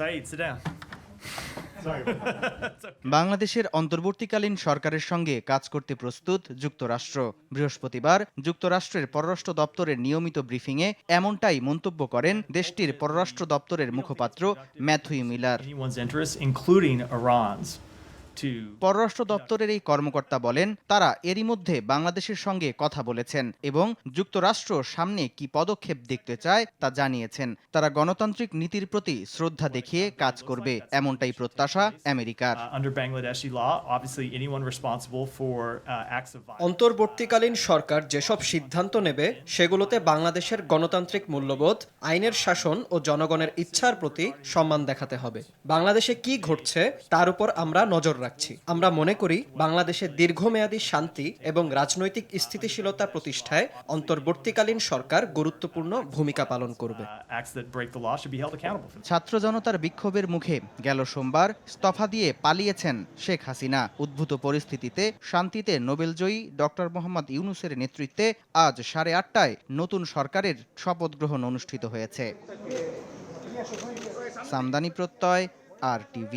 Saeed, sit down. বাংলাদেশের অন্তর্বর্তীকালীন সরকারের সঙ্গে কাজ করতে প্রস্তুত যুক্তরাষ্ট্র। বৃহস্পতিবার যুক্তরাষ্ট্রের পররাষ্ট্র দপ্তরের নিয়মিত ব্রিফিংয়ে এমনটাই মন্তব্য করেন দেশটির পররাষ্ট্র দপ্তরের মুখপাত্র Matthew Miller. Anyone's interests, including Iran's, to পররাষ্ট্র দপ্তরের এই কর্মকর্তা বলেন, তারা এরই মধ্যে বাংলাদেশের সঙ্গে কথা বলেছেন এবং যুক্তরাষ্ট্র সামনে কি পদক্ষেপ দেখতে চায় তা জানিয়েছেন। তারা গণতান্ত্রিক নীতির প্রতি শ্রদ্ধা দেখিয়ে কাজ করবে, এমনটাই প্রত্যাশা আমেরিকার। under Bangladeshi law, obviously anyone responsible for acts of violence. অন্তর্বর্তীকালীন সরকার যেসব সিদ্ধান্ত নেবে সেগুলোতে বাংলাদেশের গণতান্ত্রিক মূল্যবোধ, আইনের শাসন ও জনগণের ইচ্ছার প্রতি সম্মান দেখাতে হবে। বাংলাদেশে কি ঘটছে তার উপর আমরা নজর রাখছি। আমরা মনে করি বাংলাদেশের দীর্ঘমেয়াদী শান্তি এবং রাজনৈতিক স্থিতিশীলতা প্রতিষ্ঠায় অন্তর্বর্তীকালীন সরকার গুরুত্বপূর্ণ ভূমিকা পালন করবে। Acts that break the law should be held accountable for. ছাত্র জনতার বিক্ষোভের মুখে গেল সোমবার ইস্তফা দিয়ে পালিয়েছেন শেখ হাসিনা। উদ্ভূত পরিস্থিতিতে শান্তিতে নোবেলজয়ী ডক্টর মোহাম্মদ ইউনূসের নেতৃত্বে আজ 8:30টায় নতুন সরকারের শপথ গ্রহণ অনুষ্ঠিত হয়েছে। সামদানি প্রত্যয়, RTV।